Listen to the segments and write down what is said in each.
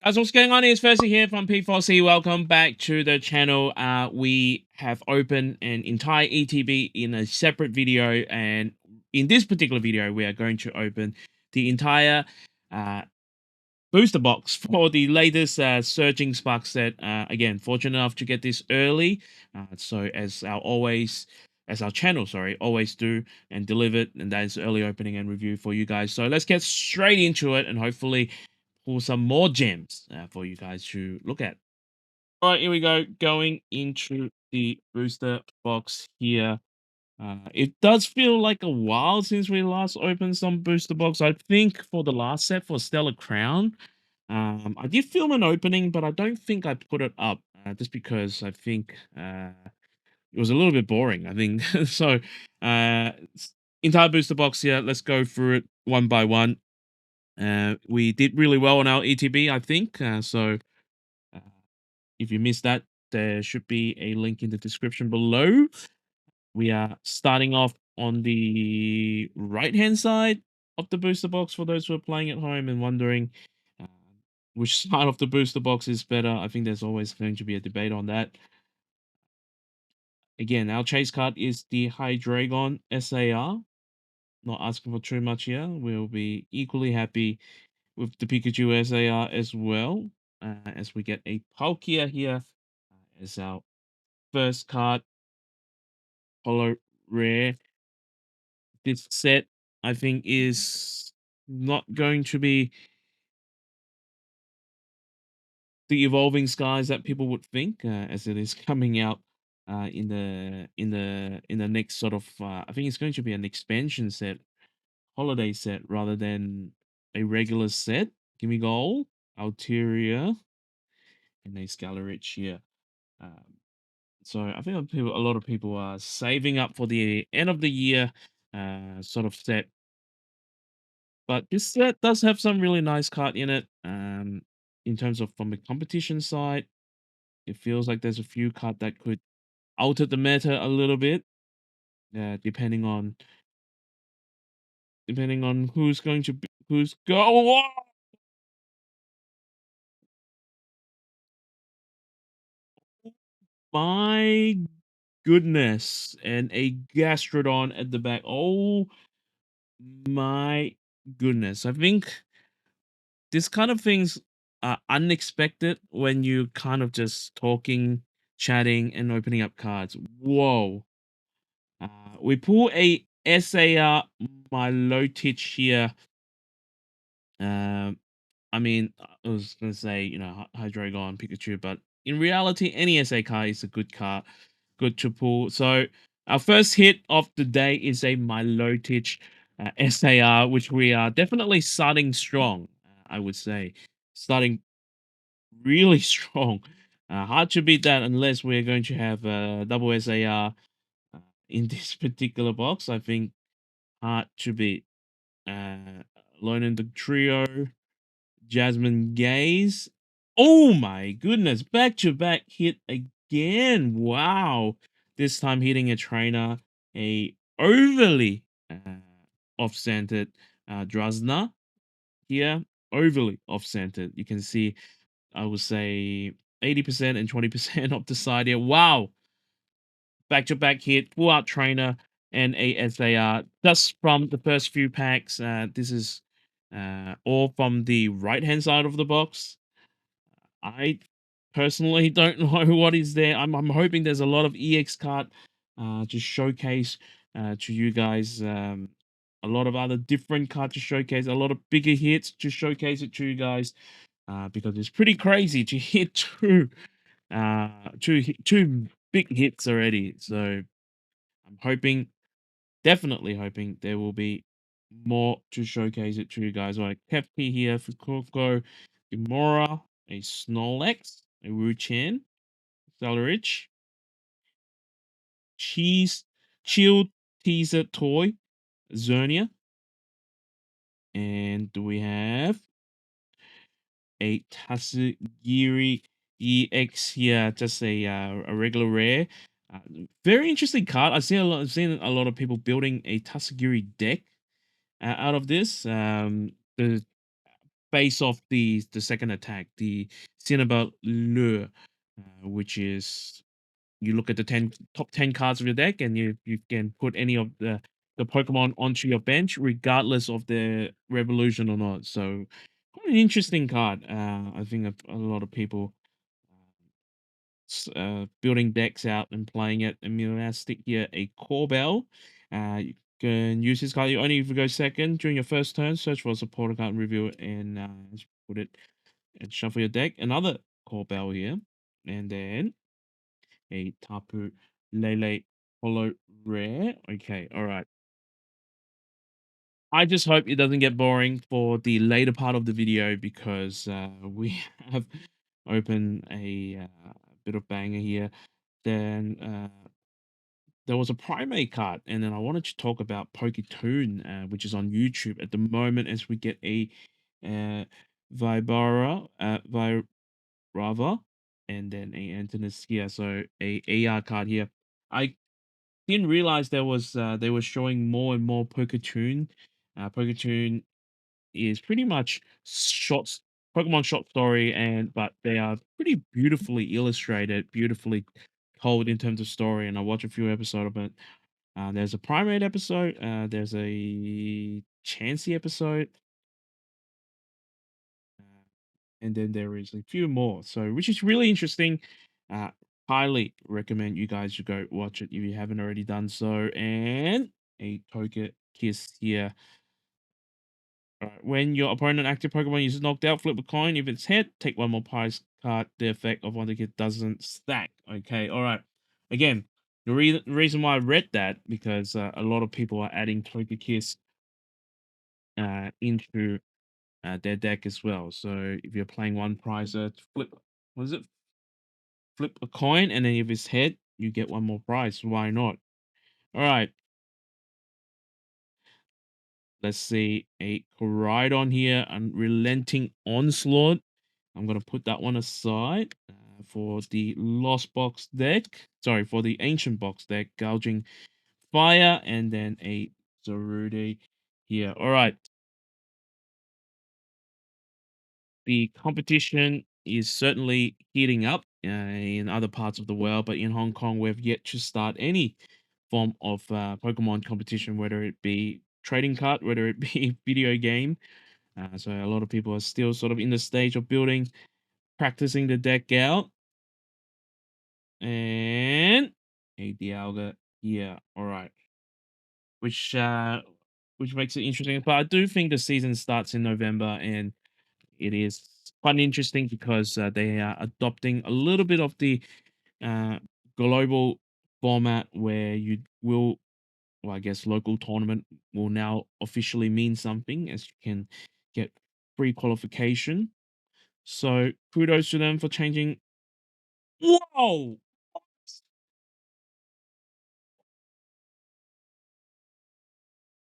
As what's going on is Firstly here from P4C. Welcome back to the channel. We have opened an entire ETB in a separate video, and in this particular video, we are going to open the entire uh, booster box for the latest Surging Spark set. Again, fortunate enough to get this early, so as our channel, always do and delivered, and that is early opening and review for you guys. So let's get straight into it, and hopefully pull some more gems for you guys to look at. All right, here we go. Going into the booster box here. It does feel like a while since we last opened some booster box. I think for the last set for Stellar Crown, I did film an opening, but I don't think I put it up just because I think it was a little bit boring. I think so. Entire booster box here. Let's go through it one by one. We did really well on our ETB, I think. Uh, if you missed that, there should be a link in the description below. We are starting off on the right-hand side of the booster box for those who are playing at home and wondering uh, which side of the booster box is better. I think there's always going to be a debate on that. Again, our chase card is the Hydreigon SAR. Not asking for too much here. We'll be equally happy with the Pikachu SAR as well, as we get a Palkia here as our first card, Holo Rare. This set, I think, is not going to be the evolving skies that people would think, as it is coming out in the next sort of. I think it's going to be an expansion set, holiday set, rather than a regular set. Gimme Gold, Altaria, and a Scarier here. Um, so I think a lot of people are saving up for the end of the year sort of set. But this set does have some really nice card in it. In terms of from the competition side, it feels like there's a few card that could alter the meta a little bit, depending on who's going to be, who's go. My goodness, and a Gastrodon at the back. Oh my goodness. I think this kind of things are unexpected when you kind of just talking, chatting, and opening up cards. Whoa. Uh, we pull a SAR Milotic here. Um, I mean, I was going to say, Hydreigon, Pikachu, but in reality, any SA card is a good card, good to pull. So our first hit of the day is a Milotic SAR, which we are definitely starting strong, I would say. Starting really strong. Hard to beat that unless we're going to have a double SAR in this particular box. I think hard to beat. Lone in the trio. Jasmine Gaze. Oh my goodness, back to back hit again. Wow. This time hitting a trainer, a overly off-centered Drasna here. Overly off-centered. You can see, I would say 80% and 20% of the side here. Wow. Back to back hit, full out trainer, and a SAR. Just from the first few packs. This is all from the right hand side of the box. I personally don't know what is there. I'm hoping there's a lot of EX card to showcase to you guys. A lot of other different cards to showcase. A lot of bigger hits to showcase it to you guys. Because it's pretty crazy to hit two big hits already. So I'm hoping, definitely hoping, there will be more to showcase it to you guys. Like Kefki here for Koko, Gamora, a Snorlax, a Ruchan, Celerich, Cheese, Chill Teaser Toy, Zernia, and do we have a Tatsugiri EX here? Just a regular rare. Very interesting card. I've seen a lot of people building a Tatsugiri deck out of this. The face off the second attack, the Cinnabar Lure, which is you look at the top 10 cards of your deck, and you can put any of the Pokemon onto your bench, regardless of their revolution or not. So, quite an interesting card. I think a lot of people building decks out and playing it. And we'll now stick here a Corbell. You can use this card. You only if you go second during your first turn. Search for a supporter card and review it, and just put it and shuffle your deck. Another Corbell here, and then a Tapu Lele Holo Rare. Okay, all right. I just hope it doesn't get boring for the later part of the video because we have opened a bit of banger here. Then there was a primate card, and then I wanted to talk about Poketoon, which is on YouTube at the moment as we get a uh, Vibara, Virava, and then a Antinous here. So a AR card here. I didn't realize there was they were showing more and more Poketoon. Poketoon is pretty much shots Pokemon short story, and but they are pretty beautifully illustrated, beautifully told in terms of story. And I watched a few episodes of it. There's a primate episode. There's a Chansey episode, uh, and then there is a few more. So, which is really interesting. Uh, Highly recommend you guys to go watch it if you haven't already done so. And a Toka Kiss here. Alright, when your opponent active Pokemon is knocked out, flip a coin. If it's hit, take one more prize card. The effect of one ticket doesn't stack. Okay, alright. Again, the reason why I read that because a lot of people are adding Togekiss into their deck as well. So if you're playing one prize, flip, what is it? Flip a coin, and then if it's hit, you get one more prize. Why not? Alright, let's see a Koraidon here, Unrelenting Onslaught. I'm going to put that one aside for the Lost Box deck. Sorry, for the Ancient Box deck, Gouging Fire, and then a Zarude here. All right. The competition is certainly heating up in other parts of the world, but in Hong Kong, we've yet to start any form of Pokemon competition, whether it be trading card, whether it be video game. So a lot of people are still sort of in the stage of building, practicing the deck out. And a Dialga here. All right. Which which makes it interesting. But I do think the season starts in November, and it is quite interesting because they are adopting a little bit of the uh, global format where you will, well, I guess local tournament will now officially mean something as you can get free qualification. So kudos to them for changing. Whoa!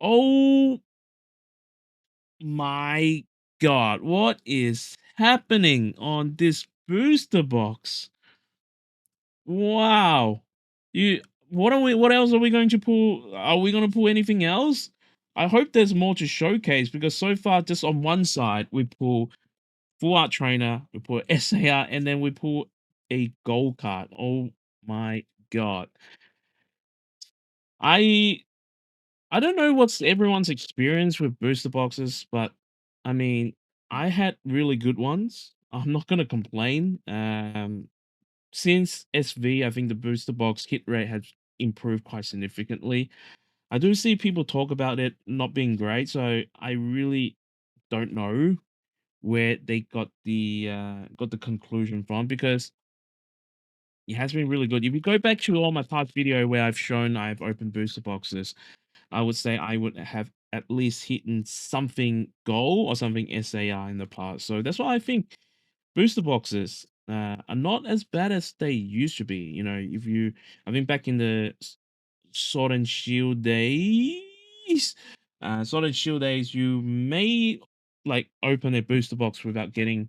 Oh my god, what is happening on this booster box? Wow. You what else are we going to pull? Are we going to pull anything else? I hope there's more to showcase because so far just on one side we pull full art trainer, we pull SAR, and then we pull a gold card. Oh my god. I I don't know what's everyone's experience with booster boxes, but I mean, I had really good ones. I'm not gonna complain. Since SV, I think the booster box hit rate has improved quite significantly. I do see people talk about it not being great, so I really don't know where they got the conclusion from because it has been really good. If you go back to all my past video where I've shown I've opened booster boxes, I would say I would have at least hidden something goal or something SAR in the past. So that's why I think booster boxes are not as bad as they used to be. You know, if you, I think back in the Sword and Shield days, Sword and Shield days, you may like open a booster box without getting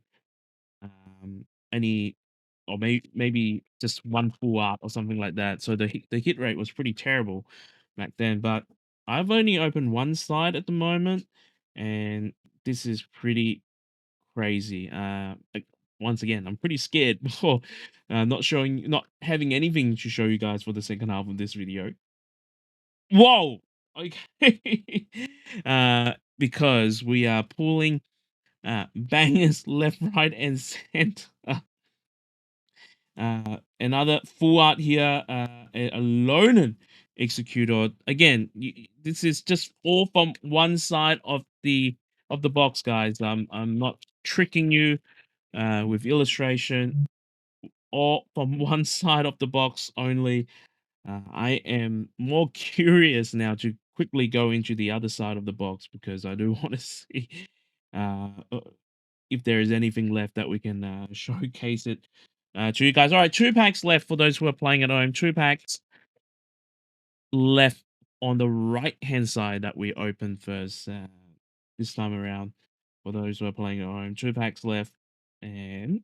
any, or maybe just one full art or something like that. So the hit rate was pretty terrible back then. But I've only opened one side at the moment, and this is pretty. crazy. Like, once again, I'm pretty scared before not having anything to show you guys for the second half of this video. Whoa! Okay. Because we are pulling bangers left, right, and center. Another full art here, a Lonan executor. Again, this is just all from one side of the box, guys. I'm not tricking you with illustration. All from one side of the box only. I am more curious now to quickly go into the other side of the box because I do want to see uh, if there is anything left that we can showcase it to you guys. All right, 2 packs left for those who are playing at home. 2 packs left on the right hand side that we opened first this time around for those who are playing at home. 2 packs left. And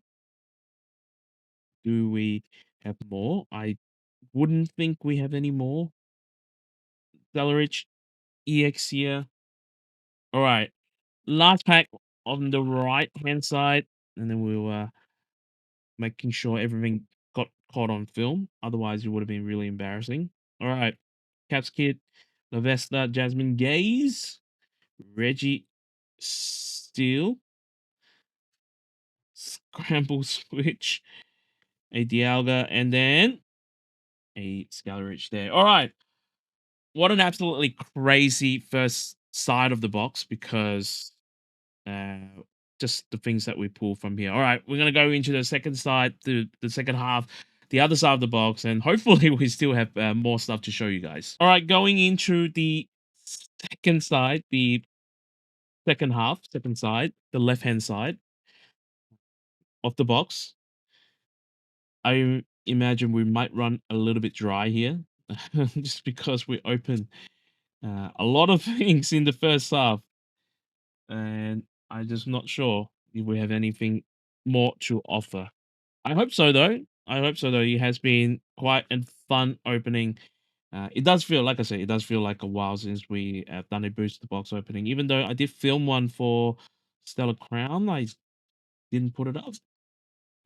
do we have more? I wouldn't think we have any more. Celerich EX here. All right, last pack on the right hand side, and then we'll making sure everything got caught on film. Otherwise, it would have been really embarrassing. All right. Caps Kid, Lavesta, Jasmine Gaze, Reggie Steele, Scramble Switch, a Dialga, and then a Scalrich there. All right. What an absolutely crazy first side of the box because uh, just the things that we pull from here. All right, we're gonna go into the second side, the second half, the other side of the box, and hopefully we still have more stuff to show you guys. All right, going into the second side, the second half, second side, the left hand side of the box. I imagine we might run a little bit dry here, just because we open a lot of things in the first half, and I'm just not sure if we have anything more to offer. I hope so, though. I hope so, though. It has been quite a fun opening. It does feel, like I said, it does feel like a while since we have done a booster box opening. Even though I did film one for Stellar Crown, I didn't put it up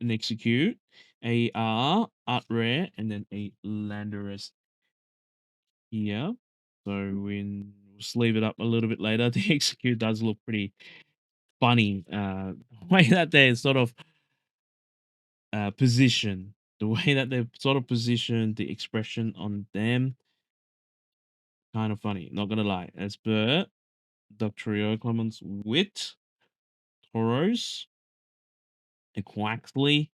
and execute. Art Rare, and then a Landorus here. So we'll sleeve it up a little bit later. The execute does look pretty funny. The way that they're sort of position, the way that they've sort of positioned the expression on them, kind of funny. Not gonna lie. As per Dr. Clemens Wit, Toros, and Quaxley,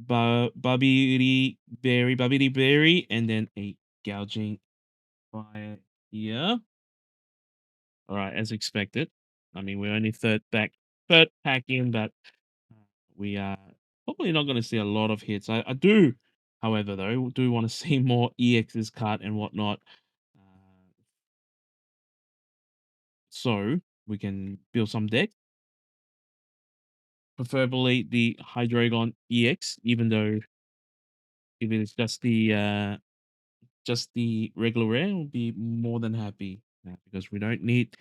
Bubby Berry, and then a gouging fire here. All right, as expected. I mean, we're only third pack in, but we are probably not going to see a lot of hits. I do, however, though, do want to see more EXs cut and whatnot. So we can build some decks. Preferably the Hydreigon EX, even though if it is just the regular rare, we'll be more than happy because we don't need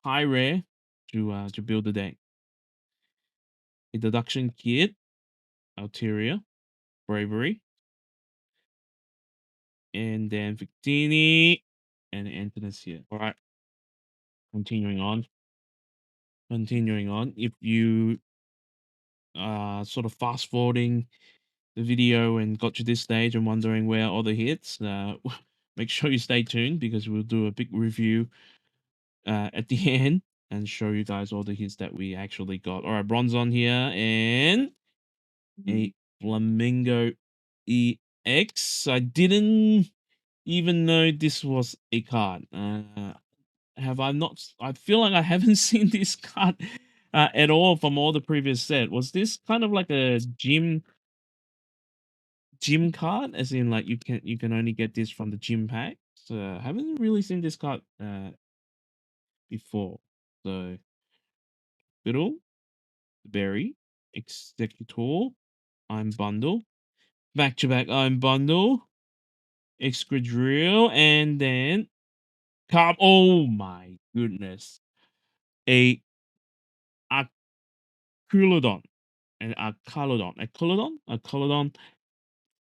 high rare to build the deck. A deduction kit, Alteria, Bravery, and then Victini and Antinous here. All right, continuing on. Continuing on. If you sort of fast forwarding the video and got to this stage and wondering where are the hits, make sure you stay tuned because we'll do a big review at the end and show you guys all the hits that we actually got. All right, bronze on here and a Flamingo EX. I didn't even know this was a card. Have I not? I feel like I haven't seen this card at all from all the previous set. Was this kind of like a gym card, as in like you can only get this from the gym pack? So I haven't really seen this card before. So Fiddle, Berry, Executor, I'm Bundle, back to back I'm Bundle, Excadrill, and then Carp. Oh my goodness. A Culodon and a Culodon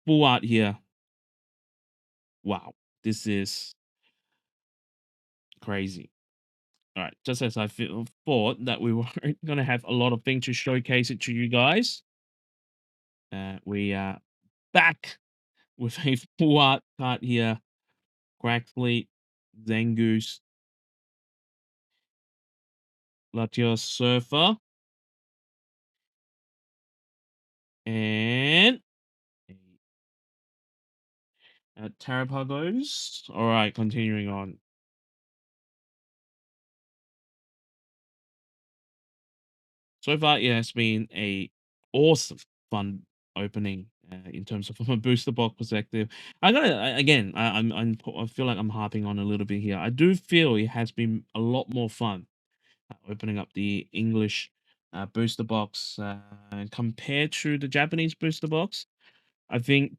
full art here. Wow, this is crazy. All right, just as I thought that we weren't gonna have a lot of things to showcase it to you guys, we are back with a full art card here. Quackfleet, Zangoose, Latios Surfer, and Terrapagos. All right, continuing on. So far, it has been a awesome, fun opening in terms of from a booster box perspective. Again. I feel like I'm harping on a little bit here. I do feel it has been a lot more fun opening up the English booster box compared to the Japanese booster box. I think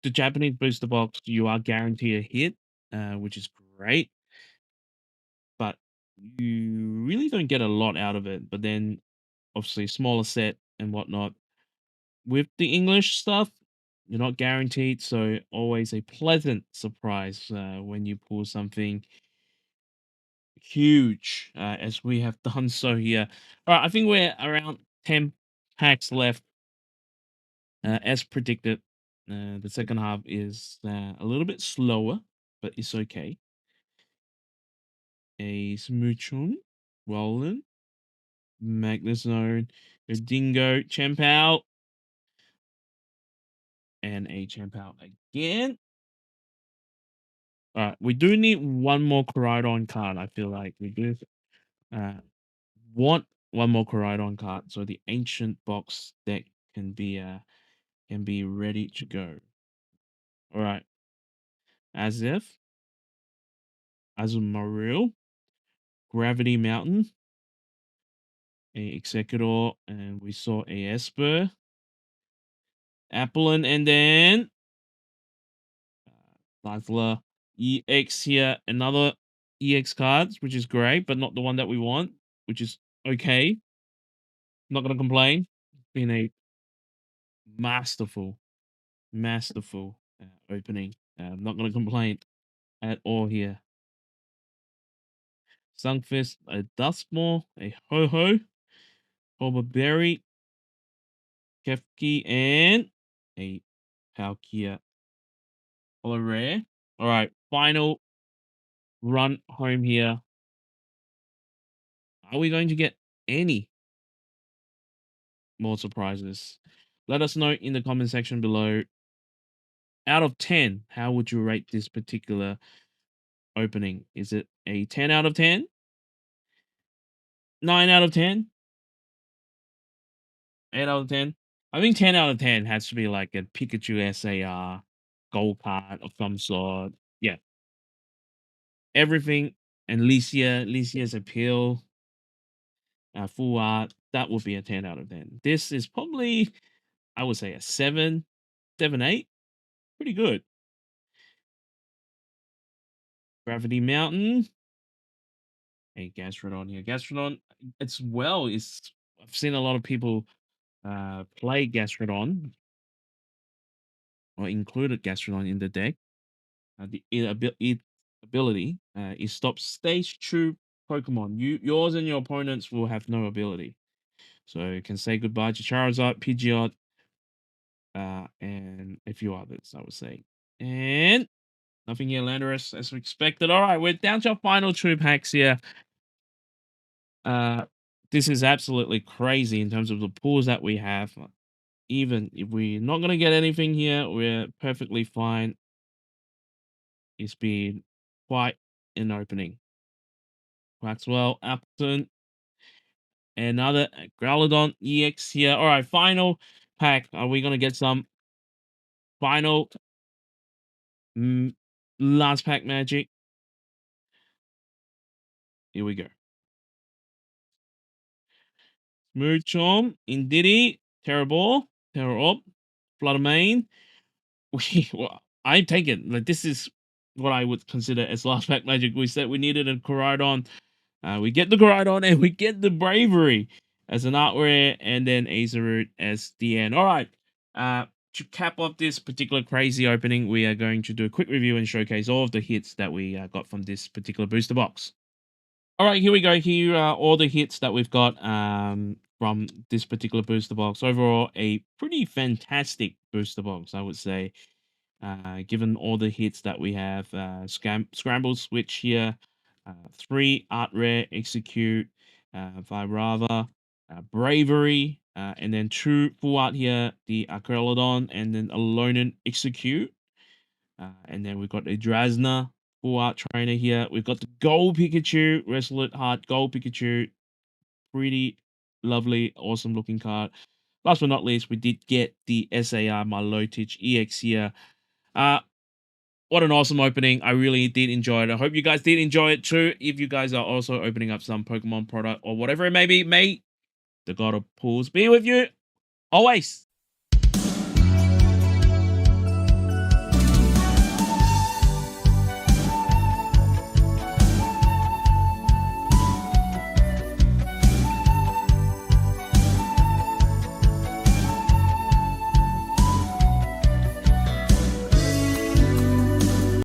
the Japanese booster box you are guaranteed a hit, which is great, but you really don't get a lot out of it. But then obviously smaller set and whatnot. With the English stuff, you're not guaranteed, so always a pleasant surprise when you pull something huge, as we have done so here. All right, I think we're around 10 packs left, as predicted. The second half is a little bit slower, but it's okay. A Smoochum, Roland, Magnezone, a Dingo, Chempao, and a Chempao again. All right, we do need one more Koraidon card. I feel like we do uh, want one more Koraidon card, so the ancient box deck can be ready to go. All right, as if Azumarill, Gravity Mountain, a Executor, and we saw a Esper, Applin, and then Dazzler EX here, another EX cards, which is great, but not the one that we want, which is okay. Not gonna complain. Been a masterful, masterful opening. I'm not gonna complain at all here. Sunfist, a Duskmore, a Ho-Ho, Berry, Kefki, and a Palkia Holo Rare. All right, final run home here. Are we going to get any more surprises? Let us know in the comment section below. Out of 10, how would you rate this particular opening? Is it a 10 out of 10? 9 out of 10? 8 out of 10? I think 10 out of 10 has to be like a Pikachu SAR gold card of some sort. Yeah. Everything. And Licia's appeal, full art, that would be a 10 out of 10. This is probably, I would say, a 7, 7, 8. Pretty good. Gravity Mountain. Hey, Gastrodon here. Gastrodon, it's well, it's, I've seen a lot of people play Gastrodon or included Gastrodon in the deck. Its ability is stop stage 2 Pokemon. Yours and your opponents will have no ability. So you can say goodbye to Charizard, Pidgeot, and a few others, I would say. And nothing here, Landorus, as we expected. All right, we're down to our final 2 packs here. This is absolutely crazy in terms of the pools that we have. Even if we're not going to get anything here, we're perfectly fine. It's been quite an opening. Maxwell, Appleton, another Growlodon EX here. All right, final pack. Are we going to get some final last pack magic? Here we go. Smoochum, Indeedee, Terraball, Terrorop, Fluttermane. Well, I take it. Like, this is what I would consider as last pack magic. We said we needed a Koraidon. We get the Koraidon and we get the Bravery. as an art rare, and then Azerut as the end. All right. To cap off this particular crazy opening, we are going to do a quick review and showcase all of the hits that we got from this particular booster box. All right, here we go. Here are all the hits that we've got from this particular booster box. Overall, a pretty fantastic booster box, I would say. Given all the hits that we have, Scramble Switch here, 3 Art Rare, Execute, Virava, Bravery, and then 2 Full Art here, the Archelodon, and then Alolan Execute. And then we've got a Drasna, Full Art Trainer here. We've got the Gold Pikachu, Resolute Heart, Gold Pikachu. Pretty lovely, awesome looking card. Last but not least, we did get the SAR Milotic EX here. What an awesome opening. I really did enjoy it. I hope you guys did enjoy it too. If you guys are also opening up some Pokemon product or whatever it may be, may the God of Pools be with you always.